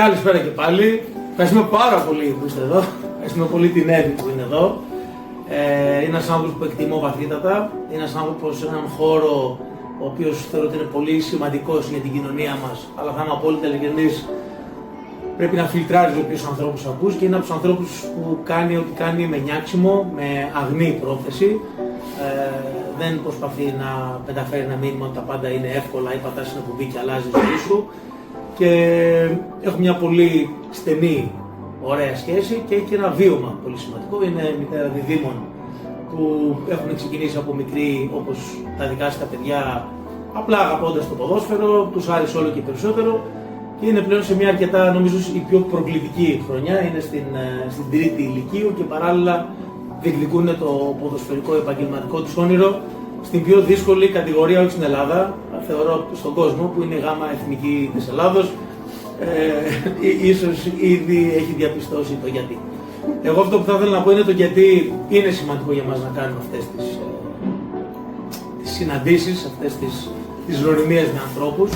Καλησπέρα και πάλι. Ευχαριστούμε πάρα πολύ που είστε εδώ. Ευχαριστούμε πολύ την Εύη που είναι εδώ. Είναι ένας άνθρωπος που εκτιμώ βαθύτατα. Είναι ένας άνθρωπος σε έναν χώρο ο οποίος θεωρώ ότι είναι πολύ σημαντικός για την κοινωνία μας. Αλλά θα είμαι απόλυτα ειλικρινής. Πρέπει να φιλτράρεις οποίους ανθρώπους ακούς και είναι από τους ανθρώπους που κάνει ό,τι κάνει με νιάξιμο, με αγνή πρόθεση. Δεν προσπαθεί να μεταφέρει ένα μήνυμα ότι τα πάντα είναι εύκολα ή πατάς ένα κουμπί και αλλάζει η ζωή σου. Και έχω μια πολύ στενή, ωραία σχέση και έχει και ένα βίωμα πολύ σημαντικό. Είναι μητέρα διδήμων που έχουν ξεκινήσει από μικρή, όπως τα δικά σας τα παιδιά, απλά αγαπώντας το ποδόσφαιρο, τους άρεσε όλο και περισσότερο και είναι πλέον σε μια αρκετά, νομίζω, η πιο προκλητική χρονιά. Είναι στην τρίτη ηλικίου και παράλληλα διεκδικούν το ποδοσφαιρικό επαγγελματικό τους όνειρο στην πιο δύσκολη κατηγορία, όχι στην Ελλάδα, θεωρώ στον κόσμο, που είναι η γάμα εθνική της Ελλάδος. Ίσως ήδη έχει διαπιστώσει το γιατί. Εγώ αυτό που θα ήθελα να πω είναι το γιατί είναι σημαντικό για μας να κάνουμε αυτές τις συναντήσεις, αυτές τις γνωριμίες με ανθρώπους.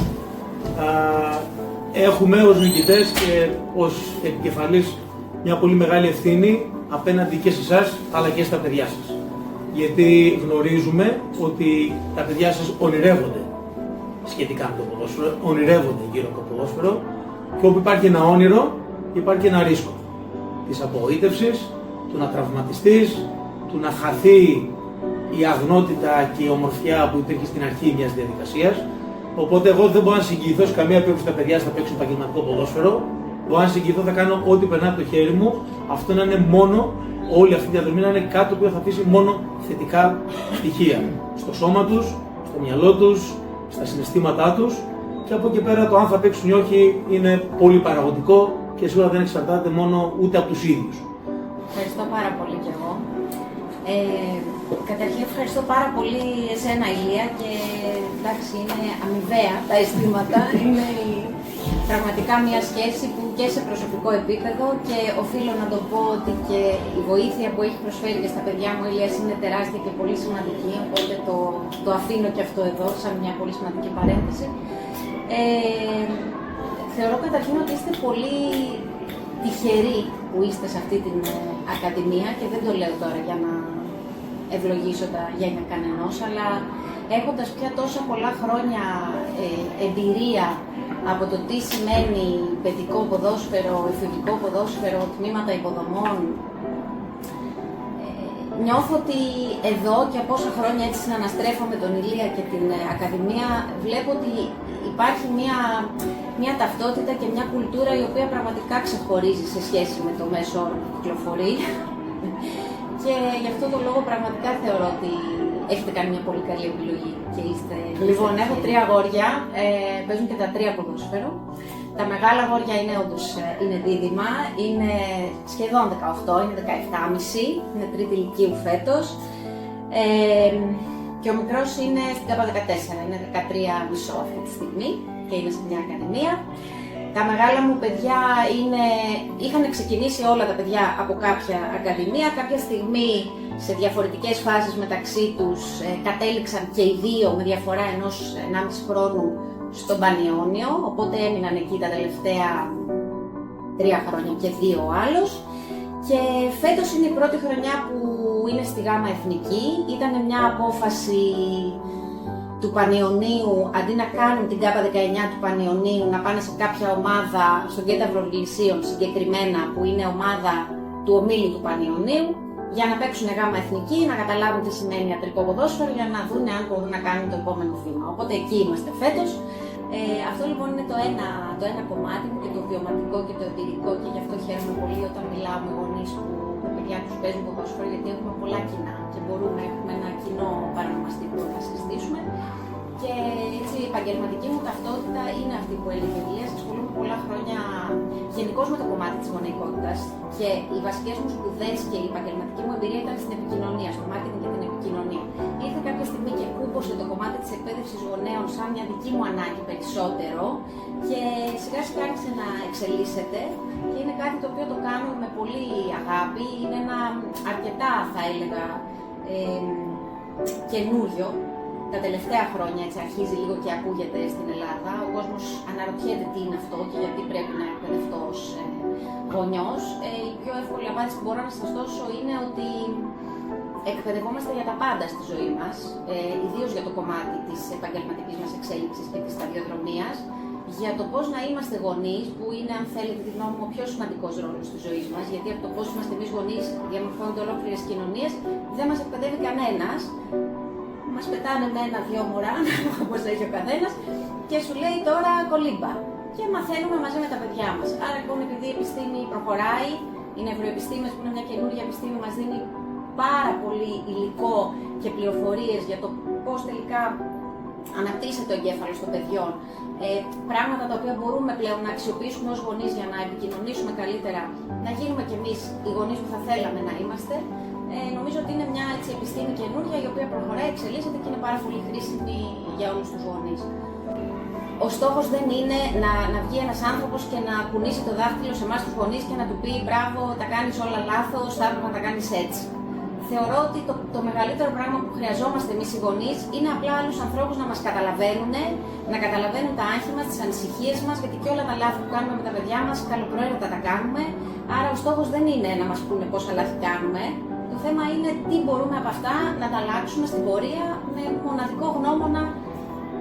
Έχουμε ως νικητές και ως επικεφαλής μια πολύ μεγάλη ευθύνη απέναντι και σε εσάς αλλά και στα παιδιά σας. Γιατί γνωρίζουμε ότι τα παιδιά σας ονειρεύονται σχετικά με το ποδόσφαιρο, ονειρεύονται γύρω από το ποδόσφαιρο και όπου υπάρχει ένα όνειρο υπάρχει ένα ρίσκο της απογοήτευσης, του να τραυματιστείς, του να χαθεί η αγνότητα και η ομορφιά που υπήρχε στην αρχή μιας διαδικασίας. Οπότε εγώ δεν μπορώ να συγκινηθώ σε καμία περίπτωση τα παιδιά θα παίξουν επαγγελματικό ποδόσφαιρο. Μπορώ να συγκινηθώ, θα κάνω ό,τι περνάει από το χέρι μου. Αυτό να είναι μόνο, όλη αυτή η διαδρομή να είναι κάτι που θα αφήσει μόνο θετικά στοιχεία στο σώμα τους, στο μυαλό τους, στα συναισθήματά τους και από εκεί πέρα το αν θα παίξουν ή όχι είναι πολύ παραγωγικό και σίγουρα δεν εξαρτάται μόνο ούτε από τους ίδιους. Ευχαριστώ πάρα πολύ κι εγώ. Καταρχήν ευχαριστώ πάρα πολύ εσένα, Ηλία, και εντάξει, είναι αμοιβαία τα αισθήματα. Είναι πραγματικά μια σχέση που και σε προσωπικό επίπεδο και οφείλω να το πω ότι και η βοήθεια που έχει προσφέρει και στα παιδιά μου, Ηλίας, είναι τεράστια και πολύ σημαντική, οπότε το αφήνω και αυτό εδώ σαν μια πολύ σημαντική παρένθεση. Θεωρώ καταρχήν ότι είστε πολύ τυχεροί που είστε σε αυτή την ακαδημία και δεν το λέω τώρα για να ευλογήσω τα γένια κανενός, αλλά έχοντας πια τόσα πολλά χρόνια εμπειρία από το τι σημαίνει παιδικό ποδόσφαιρο, εφηβικό ποδόσφαιρο, τμήματα υποδομών, νιώθω ότι εδώ και από όσα χρόνια έτσι συναναστρέφω με τον Ηλία και την Ακαδημία, βλέπω ότι υπάρχει μια ταυτότητα και μια κουλτούρα η οποία πραγματικά ξεχωρίζει σε σχέση με το μέσο όρο που κυκλοφορεί. Και γι' αυτό το λόγο πραγματικά θεωρώ ότι έχετε κάνει μια πολύ καλή επιλογή και είστε... Λοιπόν, έχω 3 αγόρια, παίζουν και τα 3 ποδόσφαιρο. Τα μεγάλα αγόρια είναι όντως δίδυμα, είναι σχεδόν 18, είναι 17,5, είναι τρίτη ηλικίου φέτος. Και ο μικρός είναι στην ΚΑΠΑ 14, είναι 13,5 αυτή τη στιγμή και είναι σε μια ακαδημία. Τα μεγάλα μου παιδιά είχαν ξεκινήσει όλα τα παιδιά από κάποια ακαδημία. Κάποια στιγμή σε διαφορετικές φάσεις μεταξύ τους κατέληξαν και οι 2 με διαφορά 1,5 χρόνου στον Πανιόνιο. Οπότε έμειναν εκεί τα τελευταία 3 χρόνια και 2 ο άλλος. Και φέτος είναι η πρώτη χρονιά που είναι στη Γάμα Εθνική. Ήταν μια απόφαση του Πανιωνίου, αντί να κάνουν την ΚΑΠΑ 19 του Πανιωνίου, να πάνε σε κάποια ομάδα, στον Κένταυρο Λυσίων συγκεκριμένα, που είναι ομάδα του ομίλου του Πανιωνίου, για να παίξουν Γάμα Εθνική, να καταλάβουν τι σημαίνει ιατρικό ποδόσφαιρο, για να δουν αν μπορούν να κάνουν το επόμενο βήμα. Οπότε εκεί είμαστε φέτος. Αυτό λοιπόν είναι το ένα κομμάτι μου και το βιωματικό και το εμπειρικό, και γι' αυτό χαίρομαι πολύ όταν μιλάω με γονείς που τα παιδιά τους παίζουν ποδόσφαιρο, γιατί έχουμε πολλά κοινά και μπορούμε να έχουμε ένα κοινό παρανομαστή που θα συζητήσουμε. Και έτσι η επαγγελματική μου ταυτότητα είναι αυτή που έλεγε η Ηλίας. Ασχολούμαι πολλά χρόνια γενικώς με το κομμάτι της γονεϊκότητας και οι βασικές μου σπουδές και η επαγγελματική μου εμπειρία ήταν στην επικοινωνία, στο marketing και την επικοινωνία. Ήρθε κάποια στιγμή και κούμπωσε το κομμάτι της εκπαίδευσης γονέων σαν μια δική μου ανάγκη περισσότερο και σιγά σιγά άρχισε να εξελίσσεται και είναι κάτι το οποίο το κάνω με πολύ αγάπη. Είναι ένα αρκετά, θα έλεγα, καινούριο τα τελευταία χρόνια έτσι αρχίζει λίγο και ακούγεται στην Ελλάδα. Ο κόσμος αναρωτιέται τι είναι αυτό και γιατί πρέπει να εκπαιδευτώ ως γονιός. Η πιο εύκολη απάντηση που μπορώ να σας δώσω είναι ότι εκπαιδευόμαστε για τα πάντα στη ζωή μας, ιδίως για το κομμάτι της επαγγελματικής μας εξέλιξης και της σταδιοδρομίας, για το πώς να είμαστε γονείς, που είναι, αν θέλετε τη γνώμη μου, ο πιο σημαντικός ρόλος της ζωής μας, γιατί από το πώς είμαστε εμείς γονείς διαμορφώνονται ολόκληρες κοινωνίες, δεν μας εκπαιδεύει κανένας. Μας πετάνε με ένα-δυο μωρά, όπως έχει ο καθένας, και σου λέει τώρα κολύμπα. Και μαθαίνουμε μαζί με τα παιδιά μας. Άρα λοιπόν, επειδή η επιστήμη προχωράει, οι νευροεπιστήμες, που είναι μια καινούργια επιστήμη, μας δίνει πάρα πολύ υλικό και πληροφορίες για το πώς τελικά αναπτύσσεται ο εγκέφαλος των παιδιών. Πράγματα τα οποία μπορούμε πλέον να αξιοποιήσουμε ως γονείς για να επικοινωνήσουμε καλύτερα, να γίνουμε κι εμείς οι γονείς που θα θέλαμε να είμαστε. Νομίζω ότι είναι μια έτσι, επιστήμη καινούργια, η οποία προχωράει, εξελίσσεται και είναι πάρα πολύ χρήσιμη για όλους τους γονείς. Ο στόχος δεν είναι να βγει ένας άνθρωπος και να κουνήσει το δάχτυλο σε εμάς τους γονείς και να του πει «Μπράβο, τα κάνεις όλα λάθος, θα έπρεπε να τα κάνεις έτσι». Θεωρώ ότι το μεγαλύτερο πράγμα που χρειαζόμαστε εμείς οι γονείς είναι απλά άλλους ανθρώπους να μας καταλαβαίνουν, να καταλαβαίνουν τα άγχη μας, τις ανησυχίες μας, γιατί και όλα τα λάθη που κάνουμε με τα παιδιά μας καλοπροαίρετα τα κάνουμε. Άρα ο στόχος δεν είναι να μας πούνε πόσα λάθη κάνουμε. Το θέμα είναι τι μπορούμε από αυτά να τα αλλάξουμε στην πορεία με μοναδικό γνώμονα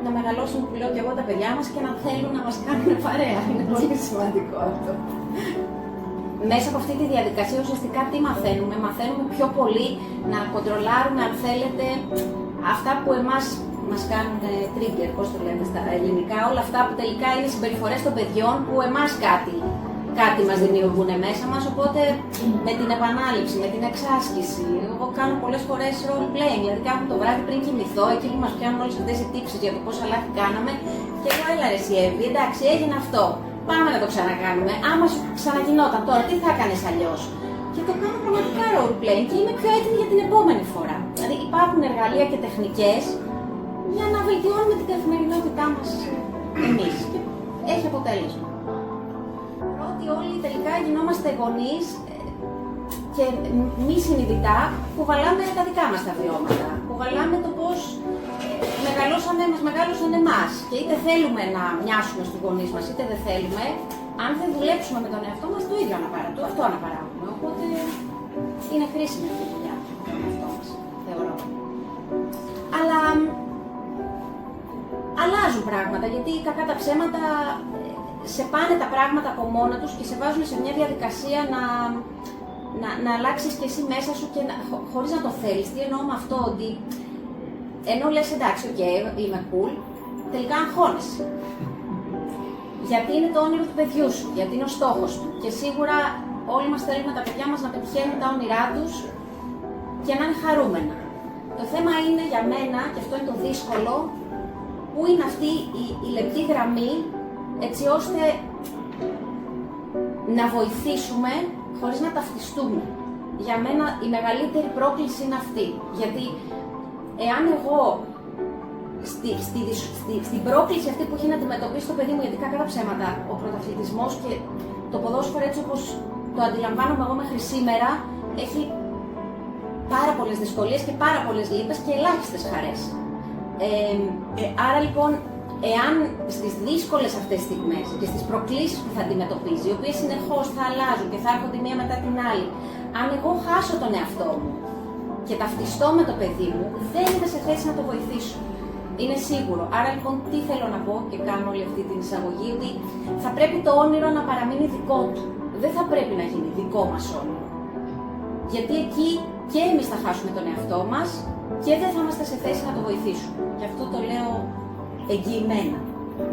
να μεγαλώσουν, που λέω και εγώ, τα παιδιά μας και να θέλουν να μας κάνουν παρέα. Είναι πολύ σημαντικό αυτό. Μέσα από αυτή τη διαδικασία ουσιαστικά τι μαθαίνουμε? Μαθαίνουμε πιο πολύ να κοντρολάρουμε, αν θέλετε, αυτά που εμάς μας κάνουν trigger, πώς το λέμε στα ελληνικά, όλα αυτά που τελικά είναι συμπεριφορές των παιδιών που εμάς κάτι μας δημιουργούν μέσα μας, οπότε με την επανάληψη, με την εξάσκηση. Εγώ κάνω πολλές φορές role playing, δηλαδή κάνω το βράδυ πριν κοιμηθώ, εκεί που μας πιάνουν όλες αυτές οι τύψεις για το πόσα λάθη κάναμε και εγώ έλα ρε εσύ Εύη, εντάξει έγινε αυτό. Πάμε να το ξανακάνουμε. Άμα σου ξαναγινόταν τώρα, τι θα έκανες αλλιώς? Και το κάνω πραγματικά role playing και είμαι πιο έτοιμη για την επόμενη φορά. Δηλαδή υπάρχουν εργαλεία και τεχνικές για να βελτιώνουμε την καθημερινότητά μας εμείς. Και έχει αποτέλεσμα. Θεωρώ ότι όλοι τελικά γινόμαστε γονείς και μη συνειδητά κουβαλάμε τα δικά μας τα βιώματα. Κουβαλάμε το πώς μας μεγάλωσαν εμάς. Και είτε θέλουμε να μοιάσουμε στους γονείς μας, είτε δεν θέλουμε, αν δεν δουλέψουμε με τον εαυτό μας, το ίδιο αυτό αναπαράγουμε. Οπότε είναι χρήσιμη αυτή η δουλειά με τον εαυτό μας, θεωρώ. Αλλά αλλάζουν πράγματα, γιατί κακά τα ψέματα σε πάνε τα πράγματα από μόνα τους και σε βάζουν σε μια διαδικασία να αλλάξεις και εσύ μέσα σου και χωρίς να το θέλεις. Τι εννοώ με αυτό? Ότι ενώ λες εντάξει, είμαι cool, τελικά αγχώνεσαι. Γιατί είναι το όνειρο του παιδιού σου, γιατί είναι ο στόχος του. Και σίγουρα όλοι μας θέλουμε τα παιδιά μας να πετυχαίνουν τα όνειρά τους και να είναι χαρούμενα. Το θέμα είναι για μένα, και αυτό είναι το δύσκολο, που είναι αυτή η λεπτή γραμμή, έτσι ώστε να βοηθήσουμε χωρίς να ταυτιστούμε. Για μένα η μεγαλύτερη πρόκληση είναι αυτή. Γιατί εάν εγώ στην πρόκληση αυτή που έχει να αντιμετωπίσει το παιδί μου, γιατί κακά τα ψέματα, ο πρωταθλητισμός και το ποδόσφαιρο έτσι όπως το αντιλαμβάνομαι εγώ μέχρι σήμερα, έχει πάρα πολλές δυσκολίες και πάρα πολλές λύπες και ελάχιστες χαρές. Άρα λοιπόν, εάν στις δύσκολες αυτές στιγμές και στις προκλήσεις που θα αντιμετωπίζει, οι οποίες συνεχώς θα αλλάζουν και θα έρχονται μία μετά την άλλη, αν εγώ χάσω τον εαυτό μου και ταυτιστώ με το παιδί μου, δεν είμαι σε θέση να το βοηθήσω. Είναι σίγουρο. Άρα λοιπόν, τι θέλω να πω και κάνω όλη αυτή την εισαγωγή, ότι θα πρέπει το όνειρο να παραμείνει δικό του. Δεν θα πρέπει να γίνει δικό μας όνειρο. Γιατί εκεί και εμείς θα χάσουμε τον εαυτό μας και δεν θα είμαστε σε θέση να το βοηθήσουμε. Γι' αυτό το λέω εγγυημένα.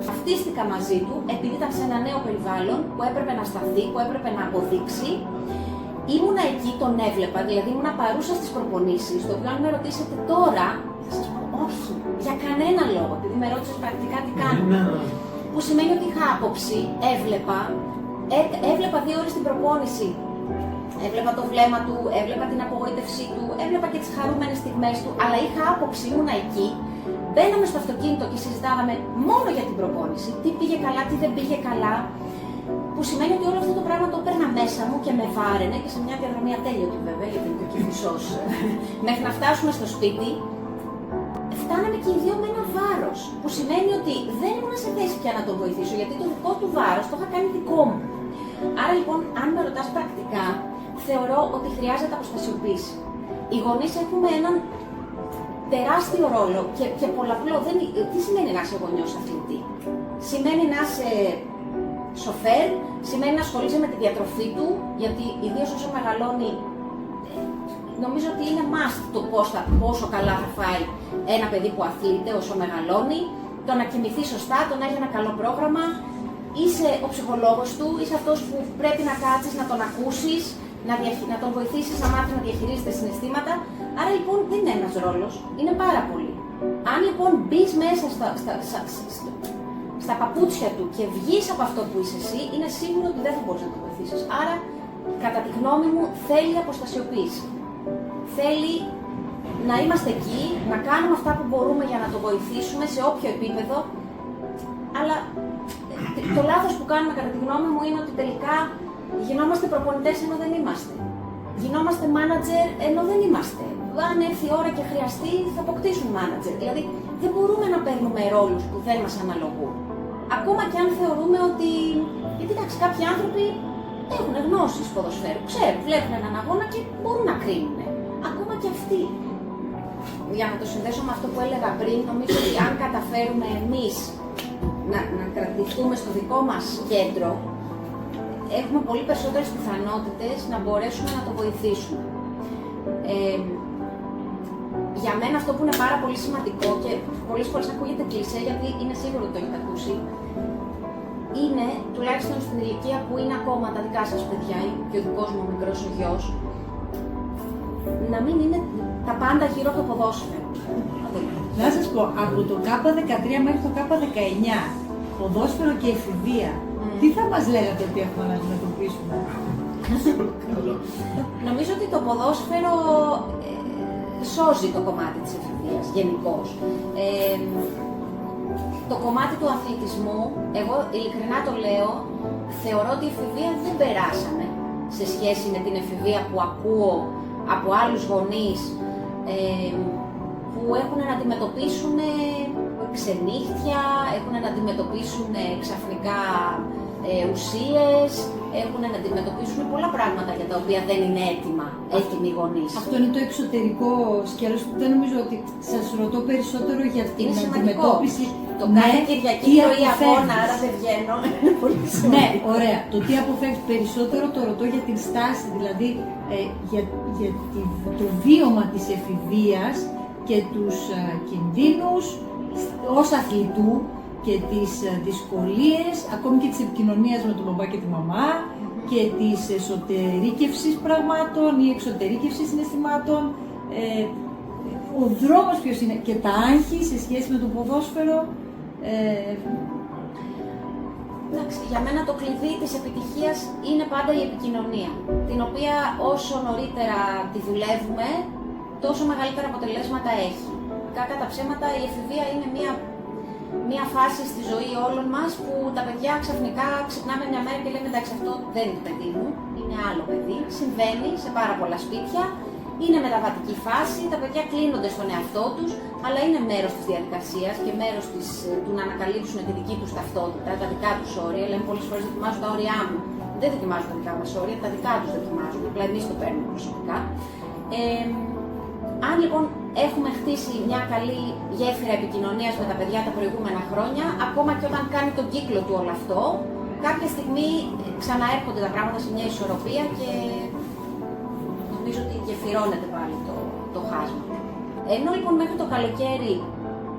Ταυτίστηκα μαζί του επειδή ήταν σε ένα νέο περιβάλλον που έπρεπε να σταθεί, που έπρεπε να αποδείξει. Ήμουνα εκεί, τον έβλεπα, δηλαδή ήμουνα παρούσα στις προπονήσεις, το οποίο αν με ρωτήσετε τώρα, θα σας πω όχι, για κανένα λόγο, επειδή με ρώτησες πρακτικά τι κάνω. Που σημαίνει ότι είχα άποψη, έβλεπα 2 ώρες την προπόνηση. Έβλεπα το βλέμμα του, έβλεπα την απογοήτευσή του, έβλεπα και τις χαρούμενες στιγμές του, αλλά είχα άποψη, ήμουνα εκεί. Μπαίναμε στο αυτοκίνητο και συζητάγαμε μόνο για την προπόνηση, τι πήγε καλά, τι δεν πήγε καλά. Που σημαίνει ότι όλο αυτό το πράγμα το έπαιρνα μέσα μου και με βάραινε και σε μια διαδρομή ατέλειωτη βέβαια, γιατί είναι και ο Κηφισός. Μέχρι να φτάσουμε στο σπίτι, φτάναμε και οι 2 για να τον βοηθήσω, γιατί το δικό του βάρος το είχα κάνει δικό μου. Άρα λοιπόν, αν με ρωτάς πρακτικά, θεωρώ ότι χρειάζεται αποστασιοποίηση. Οι γονείς έχουμε έναν τεράστιο ρόλο και πολλαπλό. Τι σημαίνει να είσαι γονιός αθλητή? Σημαίνει να είσαι σοφέρ, σημαίνει να ασχολείσαι με τη διατροφή του, γιατί ιδίως όσο μεγαλώνει, νομίζω ότι είναι must το πόσο καλά θα φάει ένα παιδί που αθλείται όσο μεγαλώνει, το να κοιμηθεί σωστά, το να έχει ένα καλό πρόγραμμα. Είσαι ο ψυχολόγος του, είσαι αυτός που πρέπει να κάτσεις, να τον ακούσεις, να τον βοηθήσεις να μάθει να διαχειρίζεται συναισθήματα. Άρα λοιπόν δεν είναι ένας ρόλος, είναι πάρα πολύ. Αν λοιπόν μπεις μέσα στα παπούτσια του και βγεις από αυτό που είσαι εσύ, είναι σίγουρο ότι δεν θα μπορείς να τον βοηθήσεις. Άρα, κατά τη γνώμη μου, θέλει αποστασιοποίηση. Θέλει να είμαστε εκεί, να κάνουμε αυτά που μπορούμε για να τον βοηθήσουμε σε όποιο επίπεδο, αλλά το λάθος που κάνουμε κατά τη γνώμη μου είναι ότι τελικά γινόμαστε προπονητές ενώ δεν είμαστε. Γινόμαστε μάνατζερ ενώ δεν είμαστε. Αν έρθει η ώρα και χρειαστεί, θα αποκτήσουν μάνατζερ. Δηλαδή, δεν μπορούμε να παίρνουμε ρόλους που δεν μας αναλογούν. Ακόμα και αν θεωρούμε ότι. Γιατί εντάξει, κάποιοι άνθρωποι έχουν γνώσεις ποδοσφαίρου, ξέρουν, βλέπουν έναν αγώνα και μπορούν να κρίνουν. Ακόμα και αυτοί. Για να το συνδέσω με αυτό που έλεγα πριν, νομίζω ότι αν καταφέρουμε εμείς να κρατηθούμε στο δικό μας κέντρο, έχουμε πολύ περισσότερες πιθανότητες να μπορέσουμε να το βοηθήσουμε. Για μένα αυτό που είναι πάρα πολύ σημαντικό και πολλές φορές ακούγεται κλισέ, γιατί είναι σίγουρο ότι το έχετε ακούσει, είναι, τουλάχιστον στην ηλικία που είναι ακόμα τα δικά σας παιδιά και ο δικός μου μικρός ο γιος, να μην είναι τα πάντα γύρω από το ποδόσφαιρο. Να σας πω, από το K13 μέχρι το K19, ποδόσφαιρο και εφηβεία, τι θα μας λέγατε ότι έχουμε να αντιμετωπίσουμε? Νομίζω ότι το ποδόσφαιρο σώζει το κομμάτι της εφηβείας, γενικώς. Το κομμάτι του αθλητισμού, εγώ ειλικρινά το λέω, θεωρώ ότι η εφηβεία δεν περάσαμε σε σχέση με την εφηβεία που ακούω από άλλους γονείς που έχουν να αντιμετωπίσουν ξενύχτια, έχουν να αντιμετωπίσουν ξαφνικά ουσίες, έχουν να αντιμετωπίσουν πολλά πράγματα για τα οποία δεν είναι έτοιμοι οι γονείς. Αυτό είναι το εξωτερικό σκέλος που δεν νομίζω ότι σας ρωτώ περισσότερο για την είναι αντιμετώπιση. Το κάθε Κυριακή πρωί αγώνα, άρα δεν βγαίνω. Είναι πολύ σημαντικό. Ναι, ωραία. Το τι αποφεύγεις περισσότερο το ρωτώ για την στάση, δηλαδή για το βίωμα της εφηβείας και τους κινδύνους ως αθλητού και τις δυσκολίες, ακόμη και της επικοινωνίας με τον μπαμπά και τη μαμά και της εσωτερήκευσης πραγμάτων ή εξωτερήκευσης συναισθημάτων, ο δρόμος ποιος είναι και τα άγχη σε σχέση με το ποδόσφαιρο. Εντάξει, για μένα το κλειδί της επιτυχίας είναι πάντα η επικοινωνία, την οποία όσο νωρίτερα τη δουλεύουμε, τόσο μεγαλύτερα αποτελέσματα έχει. Κακά τα ψέματα, η εφηβεία είναι μια φάση στη ζωή όλων μας που τα παιδιά ξαφνικά ξυπνάμε μια μέρα και λέμε εντάξει, αυτό δεν είναι παιδί μου, είναι άλλο παιδί. Συμβαίνει σε πάρα πολλά σπίτια, είναι μεταβατική φάση, τα παιδιά κλείνονται στον εαυτό τους, αλλά είναι μέρος της διαδικασίας και μέρος του να ανακαλύψουν τη δική τους ταυτότητα, τα δικά τους όρια. Λέμε πολλές φορές δοκιμάζω τα όρια μου. Δεν δοκιμάζουν τα δικά μας όρια, τα δικά τους δοκιμάζουν, απλά εμείς το παίρνουμε προσωπικά. Αν λοιπόν έχουμε χτίσει μια καλή γέφυρα επικοινωνίας με τα παιδιά τα προηγούμενα χρόνια, ακόμα και όταν κάνει τον κύκλο του όλο αυτό, κάποια στιγμή ξαναέρχονται τα πράγματα σε μια ισορροπία και νομίζω ότι γεφυρώνεται πάλι το χάσμα. Ενώ λοιπόν μέχρι το καλοκαίρι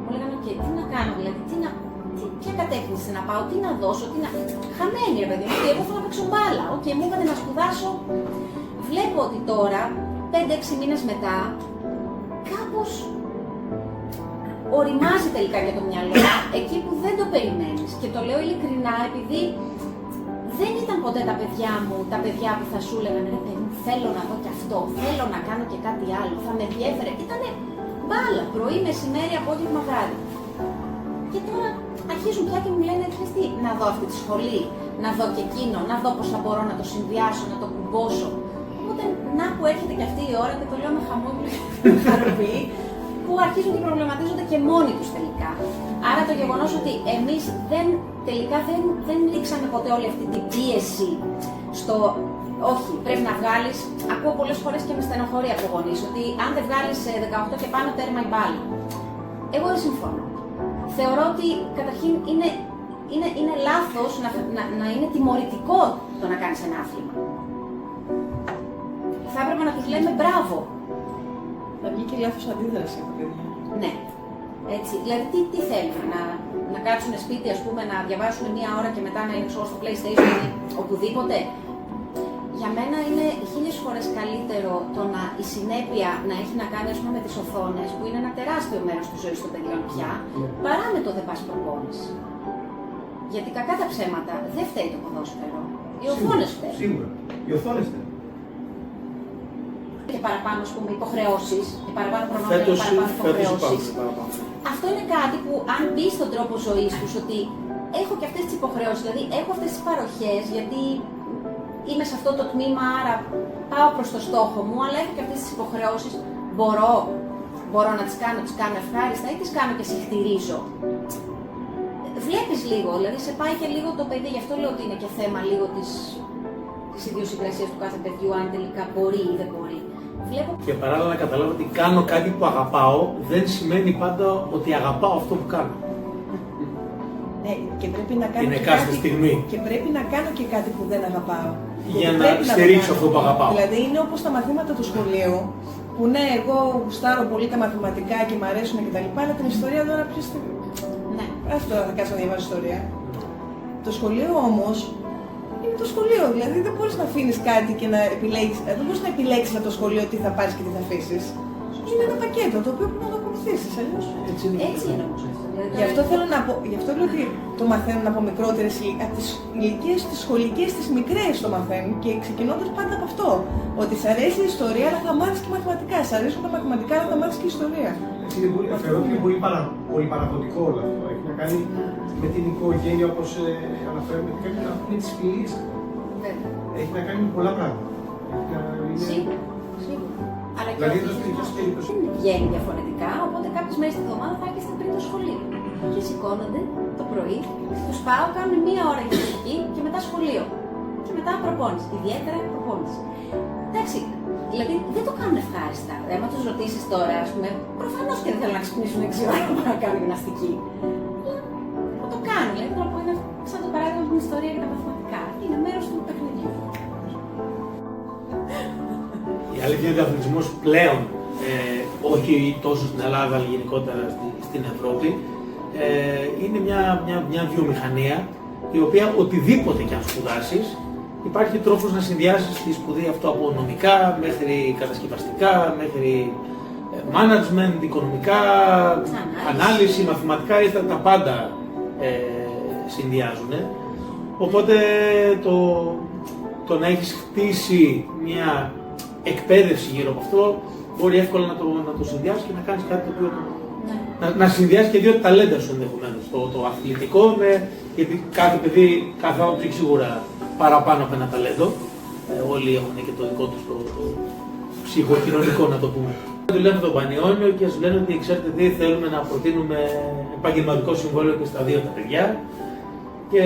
μου λέγανε okay, τι να κάνω, δηλαδή, ποια κατεύθυνση να πάω, τι να δώσω, χαμένη ρε παιδί μου, γιατί εγώ θέλω να παίξω μπάλα. Μου είπατε να σπουδάσω. Βλέπω ότι τώρα, 5-6 μήνες μετά, κάπως οριμάζει τελικά για το μυαλό, εκεί που δεν το περιμένεις. Και το λέω ειλικρινά, επειδή δεν ήταν ποτέ τα παιδιά μου, τα παιδιά που θα σου έλεγαν ρε παιδί μου, θέλω να δω και αυτό, θέλω να κάνω και κάτι άλλο, θα με ενδιέφερε. Ήτανε μπάλα, πρωί, μεσημέρι, απόγευμα, βράδυ. Και τώρα αρχίζουν πια και μου λένε, ξέρεις τι, να δω αυτή τη σχολή, να δω και εκείνο, να δω πώς θα μπορώ να το συνδυάσω, να το κουμπώσω. Οπότε, να που έρχεται και αυτή η ώρα και το λέω με χαμόγελο και με χαροποιεί, που αρχίζουν και προβληματίζονται και μόνοι τους τελικά. Άρα το γεγονός ότι εμείς τελικά δεν ρίξαμε ποτέ όλη αυτή την πίεση στο όχι, πρέπει να βγάλεις. Ακούω πολλές φορές και με στενοχωρεί από γονείς ότι αν δεν βγάλεις 18 και πάνω, τέρμα η μπάλα. Εγώ δεν συμφωνώ. Θεωρώ ότι καταρχήν είναι λάθος να είναι τιμωρητικό το να κάνεις ένα άθλημα. Θα έπρεπε να τους λέμε μπράβο. Θα βγει και λάθος αντίδραση από παιδιά. Ναι. Έτσι. Δηλαδή, τι θέλουν, να κάτσουν σπίτι, ας πούμε, να διαβάσουν μία ώρα και μετά να είναι στο PlayStation ή οπουδήποτε. Για μένα είναι 1000 φορές καλύτερο η συνέπεια να έχει να κάνει, ας πούμε, με τις οθόνες, που είναι ένα τεράστιο μέρος της ζωής των παιδιών πια, παρά με το δεν πας προπόνηση. Γιατί κακά τα ψέματα δεν φταίει το ποδόσφαιρο. Οι οθόνες φταίουν. Σίγουρα. Οι οθόνες φταίουν. Και παραπάνω, ας πούμε, υποχρεώσεις, και παραπάνω προνόμια και παραπάνω υποχρεώσεις. Αυτό είναι κάτι που, αν μπει στον τρόπο ζωής τους, ότι έχω και αυτές τις υποχρεώσεις, δηλαδή έχω αυτές τις παροχές, γιατί είμαι σε αυτό το τμήμα, άρα πάω προς το στόχο μου, αλλά έχω και αυτές τις υποχρεώσεις, μπορώ να τις κάνω ευχάριστα ή τις κάνω και συχτηρίζω. Βλέπεις λίγο, δηλαδή σε πάει και λίγο το παιδί, γι' αυτό λέω ότι είναι και θέμα λίγο της ιδιοσυγκρασίας του κάθε παιδιού, αν τελικά μπορεί ή δεν μπορεί. Και παράλληλα να καταλάβω ότι κάνω κάτι που αγαπάω, δεν σημαίνει πάντα ότι αγαπάω αυτό που κάνω. Ναι, και πρέπει να κάνω είναι κάθε στιγμή. Και πρέπει να κάνω και κάτι που δεν αγαπάω. Για να στηρίξω αυτό που αγαπάω. Δηλαδή είναι όπως τα μαθήματα του σχολείου, που ναι, εγώ γουστάρω πολύ τα μαθηματικά και μου αρέσουν κτλ. Αλλά την ιστορία τώρα ποιος την. Ναι. Αυτό θα κάτσω να διαβάζω ιστορία. Το σχολείο όμως είναι το σχολείο. Δηλαδή δεν μπορείς να αφήνεις κάτι και να επιλέξεις. Δεν μπορείς να επιλέξεις από το σχολείο τι θα πάρεις και τι θα αφήσεις. Είναι ένα πακέτο το οποίο πρέπει να το ακολουθήσεις. Αλλιώς. Έτσι είναι όμως. Γι' αυτό θέλω να πω, γι' αυτό λέω ότι το μαθαίνουν από μικρότερες ηλικίες, από τις ηλικίες τις σχολικές, τις μικρές το μαθαίνουν και ξεκινώντας πάντα από αυτό. Ότι σ' αρέσει η ιστορία, αλλά θα μάθεις και μαθηματικά. Σ' αρέσουν τα μαθηματικά, αλλά θα μάθεις και ιστορία. Θεωρώ ότι είναι πολύ παραδοτικό όλο αυτό. Έχει να κάνει με την οικογένεια, όπως αναφέρουμε, και κάτι να πούμε τις φιλίες. Έχει να κάνει με πολλά πράγματα. Σίγουρα. Αλλά και δηλαδή, δεν βγαίνει διαφορετικά, οπότε κάποιες μέρες τη εβδομάδα θα έρχεστε πριν το σχολείο. Και σηκώνονται το πρωί, τους πάω, κάνουν 1 ώρα γυμναστική και μετά σχολείο. Και μετά προπόνηση. Ιδιαίτερα προπόνηση. Εντάξει, δηλαδή δεν το κάνουν ευχάριστα. Αν τους ρωτήσεις τώρα, ας πούμε, προφανώς και δεν θέλουν να ξυπνήσουν 6 ώρα να κάνουν γυμναστική. Θα το κάνουν, δηλαδή θέλω να πω, είναι σαν το παράδειγμα με την ιστορία και τα μαθηματικά. Είναι μέρος του παιχνιδιού. Η αλήθεια είναι ότι ο αθλητισμός πλέον, όχι τόσο στην Ελλάδα, αλλά γενικότερα στην Ευρώπη, είναι μια βιομηχανία η οποία οτιδήποτε και αν σπουδάσεις, υπάρχει τρόπος να συνδυάσεις τη σπουδή αυτό από νομικά μέχρι κατασκευαστικά, μέχρι management, οικονομικά, ανάλυση, μαθηματικά, τα πάντα συνδυάζουν. Οπότε το να έχεις χτίσει μια εκπαίδευση γύρω από αυτό μπορεί εύκολα να το συνδυάσεις και να κάνεις κάτι το οποίο να συνδυάσεις και 2 ταλέντα σου ενδεχομένως. Το αθλητικό γιατί κάθε παιδί, κάθε άνθρωπος έχει σίγουρα παραπάνω από ένα ταλέντο. Όλοι έχουν και το δικό τους το ψυχοκοινωνικό, να το πούμε. Δουλεύουμε το Πανιόνιο και σου λένε ότι ξέρετε τι, θέλουμε να προτείνουμε επαγγελματικό συμβόλαιο και στα 2 τα παιδιά. Και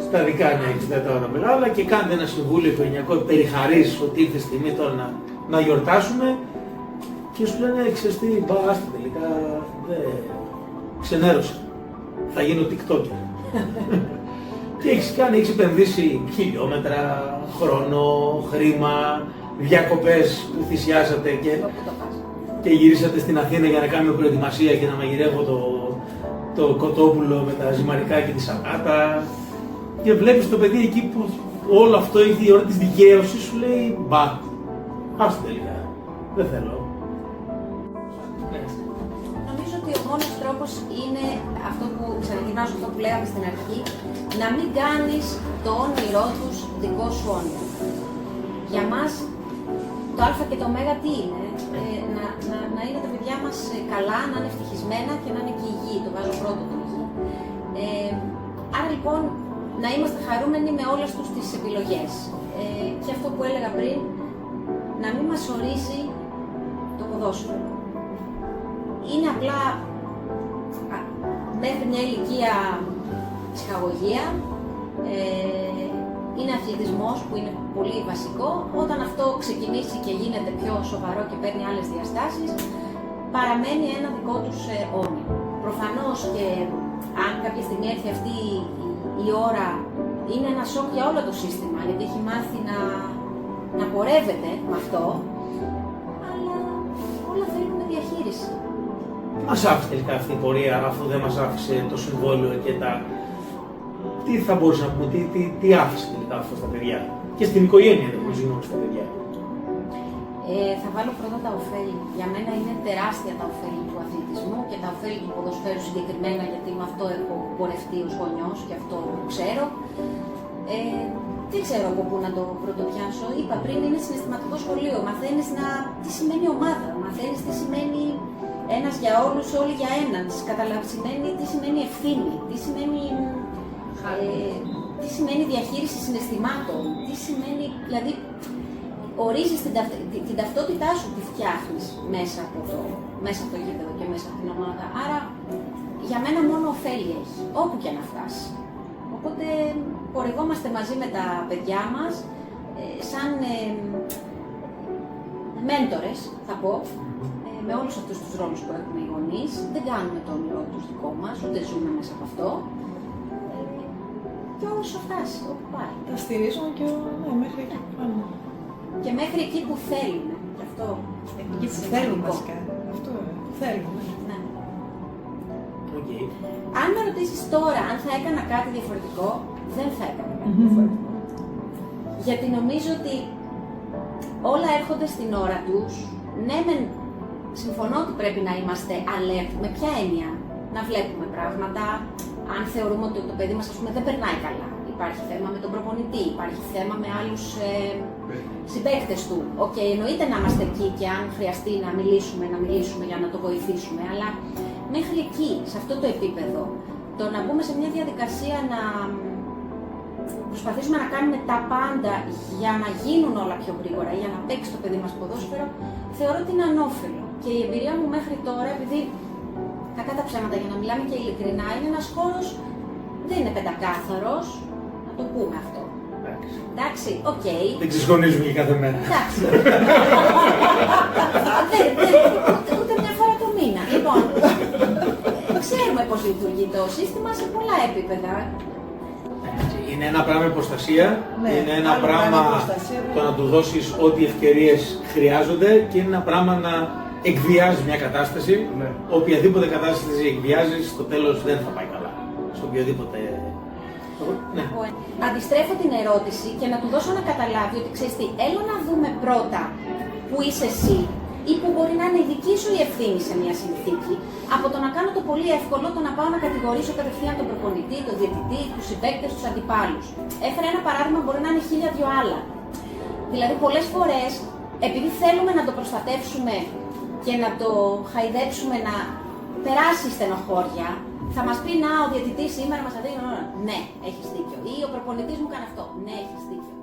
στα δικά είναι 60 ώρα μεγάλα και κάνετε ένα συμβούλιο οικογενειακό, περιχαρείς ότι ήρθε στιγμή τώρα να γιορτάσουμε και σου λένε ξέρεις τι, μπάστα τελικά, ξενέρωσα, θα γίνω TikToker. Και έχεις επενδύσει χιλιόμετρα, χρόνο, χρήμα, διακοπές που θυσιάσατε και γυρίσατε στην Αθήνα για να κάνουμε προετοιμασία και να μαγειρεύω το κοτόπουλο με τα ζυμαρικά και τη σαλάτα και βλέπεις το παιδί εκεί που όλο αυτό έχει η ώρα της δικαίωσης, σου λέει μπα, άστο τελικά, δεν θέλω. Νομίζω ότι ο μόνος τρόπος είναι αυτό που ξαναγυρνάω σε αυτό που λέγαμε στην αρχή, να μην κάνεις το όνειρό τους δικό σου όνειρο. Για μας το α και το ω τι είναι, να είναι τα παιδιά μας καλά, να είναι ευτυχισμένα και να είναι και υγιή, το βάζω πρώτο το υγιή. Άρα λοιπόν να είμαστε χαρούμενοι με όλες τους τις επιλογές. Και αυτό που έλεγα πριν, να μην μας ορίζει το ποδόσφαιρο. είναι απλά μέχρι μια ηλικία ψυχαγωγία, είναι αθλητισμός που είναι πολύ βασικό. Όταν αυτό ξεκινήσει και γίνεται πιο σοβαρό και παίρνει άλλες διαστάσεις, παραμένει ένα δικό τους όνειρο. Προφανώς και αν κάποια στιγμή έρθει αυτή η ώρα, είναι ένα σοκ για όλο το σύστημα, γιατί έχει μάθει να πορεύεται με αυτό, αλλά όλα θέλουν διαχείριση. Τι μας άφησε τελικά αυτή η πορεία, αφού δεν μας άφησε το συμβόλαιο και τα... Τι θα μπορούσα να πούμε, τι άφησε τελικά αυτό στα παιδιά και στην οικογένεια, δεν ζούμε στα παιδιά. Θα βάλω πρώτα τα ωφέλη. Για μένα είναι τεράστια τα ωφέλη του αθλητισμού και τα ωφέλη του ποδοσφαίρου συγκεκριμένα, γιατί με αυτό έχω πορευτεί ως γονιός και αυτό ξέρω. Δεν ξέρω από πού να το πρωτοπιάσω. Είπα πριν, είναι συναισθηματικό σχολείο. Μαθαίνεις τι σημαίνει ομάδα, μαθαίνεις τι σημαίνει ένας για όλους, όλοι για έναν. Σημαίνει τι σημαίνει ευθύνη, τι σημαίνει διαχείριση συναισθημάτων, τι σημαίνει, δηλαδή ορίζεις την ταυτότητά σου, τη φτιάχνεις μέσα από το γήπεδο και μέσα από την ομάδα. Άρα για μένα μόνο ωφέλη έχει, όπου και να φτάσει. Οπότε πορευόμαστε μαζί με τα παιδιά μας, σαν μέντορες θα πω, με όλους αυτούς τους ρόλους που έχουμε οι γονείς. Δεν κάνουμε το όνειρό τους δικό μας, ούτε ζούμε μέσα από αυτό. Και όσο φτάσει, όπου πάει. Τα στηρίζουμε και μέχρι εκεί που πάμε. Και μέχρι εκεί που θέλουμε. Και αυτό. Εκεί που θέλουμε βασικά. Αυτό θέλουμε. Ναι. Okay. Αν με ρωτήσεις τώρα αν θα έκανα κάτι διαφορετικό, δεν θα έκανα κάτι διαφορετικό. Γιατί νομίζω ότι όλα έρχονται στην ώρα τους. Ναι, συμφωνώ ότι πρέπει να είμαστε alert. Με ποια έννοια? Να βλέπουμε πράγματα. Αν θεωρούμε ότι το παιδί μας, ας πούμε, δεν περνάει καλά, υπάρχει θέμα με τον προπονητή, υπάρχει θέμα με άλλους συμπαίκτες του. Εννοείται να είμαστε εκεί και αν χρειαστεί να μιλήσουμε για να το βοηθήσουμε, αλλά μέχρι εκεί, σε αυτό το επίπεδο, το να μπούμε σε μια διαδικασία να προσπαθήσουμε να κάνουμε τα πάντα για να γίνουν όλα πιο γρήγορα, για να παίξει το παιδί μας ποδόσφαιρο, θεωρώ ότι είναι ανώφελο. Και η εμπειρία μου μέχρι τώρα, επειδή κακά τα ψέματα, για να μιλάμε και ειλικρινά, είναι ένας χώρος, δεν είναι πεντακάθαρος, να το πούμε αυτό. Εντάξει, οκ. Δεν ξεσχωνίζουμε και κάθε μέρα. Εντάξει. Ούτε μια φορά το μήνα. Λοιπόν, ξέρουμε πώς λειτουργεί το σύστημα σε πολλά επίπεδα. Είναι ένα πράγμα η προστασία, Ναι, είναι ένα άλλο πράγμα προστασία, το να του δώσεις ό,τι ευκαιρίες χρειάζονται και είναι ένα πράγμα να εκβιάζεις μια κατάσταση. Ναι. Οποιαδήποτε κατάσταση εκβιάζεις, στο τέλος δεν θα πάει καλά. Σε οποιοδήποτε. Ναι. Αντιστρέφω την ερώτηση και να του δώσω να καταλάβει ότι ξέρεις τι, έλα να δούμε πρώτα που είσαι εσύ ή που μπορεί να είναι η δική σου η ευθύνη σε μια συνθήκη, από το να κάνω το πολύ εύκολο το να πάω να κατηγορήσω κατευθείαν τον προπονητή, τον διαιτητή, τους συμπαίκτες, τους αντιπάλους. Έφερα ένα παράδειγμα, μπορεί να είναι 1000 δυο άλλα. Δηλαδή, πολλές φορές, επειδή θέλουμε να το προστατεύσουμε και να το χαϊδέψουμε να περάσει στενοχώρια, θα μας πει να ο διαιτητής σήμερα μας αδίνει. Ναι, έχεις δίκιο. Ή ο προπονητής μου κάνει αυτό. Ναι, έχεις δίκιο.